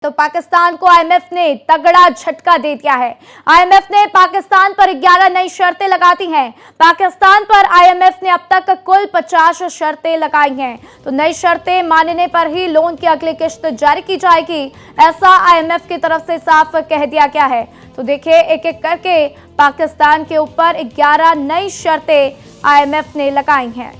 तो पाकिस्तान को आईएमएफ ने तगड़ा झटका दे दिया है। आईएमएफ ने पाकिस्तान पर 11 नई शर्तें लगाती हैं। पाकिस्तान पर आईएमएफ ने अब तक कुल 50 शर्तें लगाई हैं। तो नई शर्तें मानने पर ही लोन की अगली किश्त जारी की जाएगी, ऐसा आईएमएफ की तरफ से साफ कह दिया गया है। तो देखिए, एक एक करके पाकिस्तान के ऊपर 11 नई शर्तें आईएमएफ ने लगाई हैं।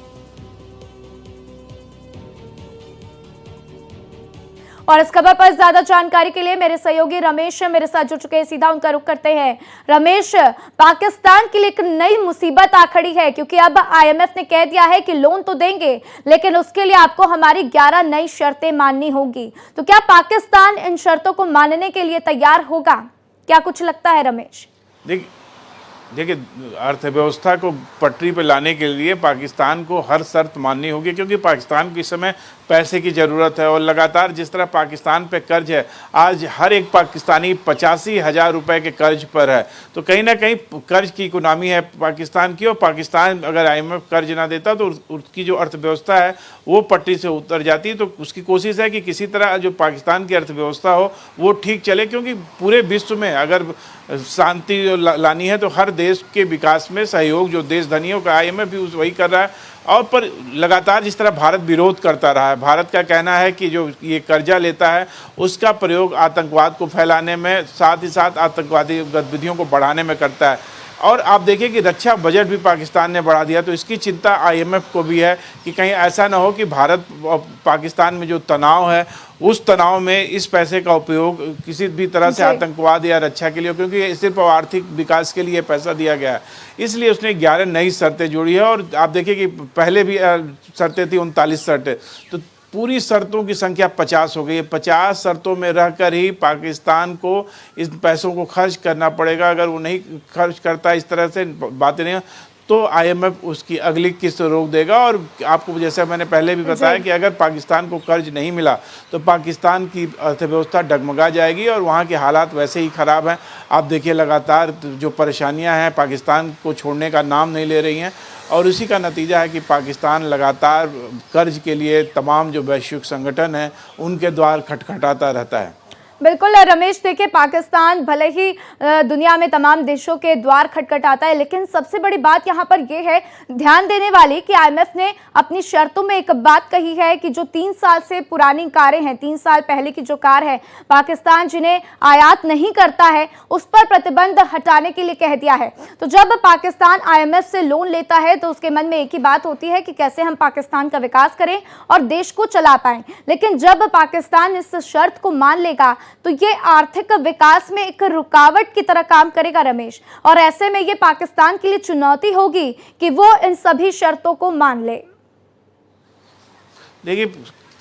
और इस खबर पर ज्यादा जानकारी के लिए मेरे सहयोगी रमेश मेरे साथ जुड़ चुके हैं। सीधा उनका रुख करते हैं। रमेश, पाकिस्तान के लिए एक नई मुसीबत आ खड़ी है, क्योंकि अब आईएमएफ ने कह दिया है कि लोन तो देंगे, लेकिन उसके लिए आपको हमारी 11 नई शर्तें माननी होगी। तो क्या पाकिस्तान इन शर्तों को मानने के लिए तैयार होगा? क्या कुछ लगता है रमेश? देखिए, अर्थव्यवस्था को पटरी पर लाने के लिए पाकिस्तान को हर शर्त माननी होगी, क्योंकि पाकिस्तान को इस समय पैसे की ज़रूरत है। और लगातार जिस तरह पाकिस्तान पे कर्ज है, आज हर एक पाकिस्तानी 85,000 रुपये के कर्ज पर है। तो कहीं ना कहीं कर्ज की इकोनॉमी है पाकिस्तान की, और पाकिस्तान अगर आईएमएफ कर्ज ना देता तो उसकी जो अर्थव्यवस्था है वो पटरी से उतर जाती। तो उसकी कोशिश है कि किसी तरह जो पाकिस्तान की अर्थव्यवस्था हो वो ठीक चले, क्योंकि पूरे विश्व में अगर शांति लानी है तो हर देश के विकास में सहयोग जो देश धनियों का, आईएमएफ भी वही कर रहा है। और पर लगातार जिस तरह भारत विरोध करता रहा है, भारत का कहना है कि जो ये कर्जा लेता है उसका प्रयोग आतंकवाद को फैलाने में, साथ ही साथ आतंकवादी गतिविधियों को बढ़ाने में करता है। और आप देखिए कि रक्षा बजट भी पाकिस्तान ने बढ़ा दिया। तो इसकी चिंता आईएमएफ को भी है कि कहीं ऐसा ना हो कि भारत और पाकिस्तान में जो तनाव है उस तनाव में इस पैसे का उपयोग किसी भी तरह से आतंकवाद या रक्षा के लिए, क्योंकि सिर्फ आर्थिक विकास के लिए पैसा दिया गया है। इसलिए उसने 11 नई शर्तें जोड़ी है। और आप देखिए कि पहले भी शर्तें थी 39 शर्तें, तो पूरी शर्तों की संख्या 50 हो गई है। 50 शर्तों में रहकर ही पाकिस्तान को इस पैसों को खर्च करना पड़ेगा। अगर वो नहीं खर्च करता, इस तरह से बातें नहीं, तो आईएमएफ उसकी अगली किस्त रोक देगा। और आपको जैसे मैंने पहले भी बताया कि अगर पाकिस्तान को कर्ज नहीं मिला तो पाकिस्तान की अर्थव्यवस्था डगमगा जाएगी, और वहाँ के हालात वैसे ही ख़राब हैं। आप देखिए, लगातार जो परेशानियाँ हैं पाकिस्तान को छोड़ने का नाम नहीं ले रही हैं, और उसी का नतीजा है कि पाकिस्तान लगातार कर्ज के लिए तमाम जो वैश्विक संगठन हैं उनके द्वार खटखटाता रहता है। बिल्कुल रमेश, देखिए, पाकिस्तान भले ही दुनिया में तमाम देशों के द्वार खटखटाता है, लेकिन सबसे बड़ी बात यहाँ पर यह है ध्यान देने वाली कि आईएमएफ ने अपनी शर्तों में एक बात कही है कि जो 3 साल से पुरानी कारें हैं, 3 साल पहले की जो कार है, पाकिस्तान जिन्हें आयात नहीं करता है उस पर प्रतिबंध हटाने के लिए कह दिया है। तो जब पाकिस्तान आईएमएफ से लोन लेता है तो उसके मन में एक ही बात होती है कि कैसे हम पाकिस्तान का विकास करें और देश को चला पाएं। लेकिन जब पाकिस्तान इस शर्त को मान लेगा तो ये आर्थिक विकास में एक रुकावट की तरह काम करेगा रमेश, और ऐसे में ये पाकिस्तान के लिए चुनौती होगी कि वो इन सभी शर्तों को मान ले। देखिए,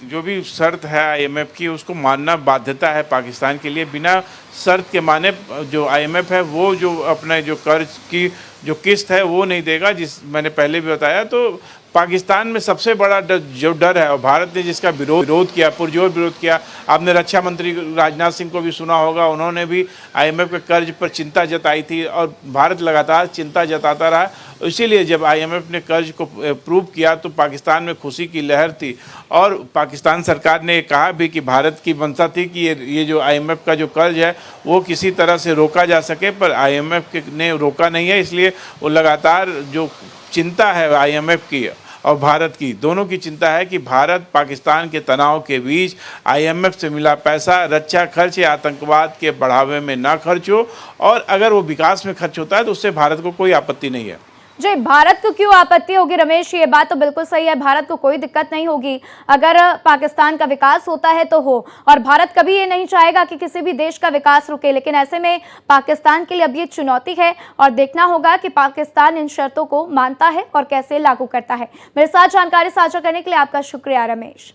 जो भी शर्त है आईएमएफ की उसको मानना बाध्यता है पाकिस्तान के लिए। बिना शर्त के माने जो आईएमएफ है वो जो अपने जो कर्ज की जो किस्त है वो नहीं देगा, जिस मैंने पहले भी बताया। तो पाकिस्तान में सबसे बड़ा जो डर है, और भारत ने जिसका विरोध किया, पुरजोर विरोध किया। आपने रक्षा मंत्री राजनाथ सिंह को भी सुना होगा, उन्होंने भी आईएमएफ के कर्ज पर चिंता जताई थी, और भारत लगातार चिंता जताता रहा। इसीलिए जब आईएमएफ ने कर्ज को अप्रूव किया तो पाकिस्तान में खुशी की लहर थी, और पाकिस्तान सरकार ने कहा भी कि भारत की मंशा थी कि ये जो आईएमएफ का जो कर्ज है वो किसी तरह से रोका जा सके, पर आईएमएफ ने रोका नहीं है। इसलिए वो लगातार जो चिंता है आईएमएफ की और भारत की, दोनों की चिंता है कि भारत पाकिस्तान के तनाव के बीच आईएमएफ से मिला पैसा रक्षा खर्च या आतंकवाद के बढ़ावे में ना खर्च हो, और अगर वो विकास में खर्च होता है तो उससे भारत को कोई आपत्ति नहीं है। जी, भारत को क्यों आपत्ति होगी रमेश? ये बात तो बिल्कुल सही है, भारत को कोई दिक्कत नहीं होगी अगर पाकिस्तान का विकास होता है तो हो, और भारत कभी ये नहीं चाहेगा कि किसी भी देश का विकास रुके। लेकिन ऐसे में पाकिस्तान के लिए अब ये चुनौती है, और देखना होगा कि पाकिस्तान इन शर्तों को मानता है और कैसे लागू करता है। मेरे साथ जानकारी साझा करने के लिए आपका शुक्रिया रमेश।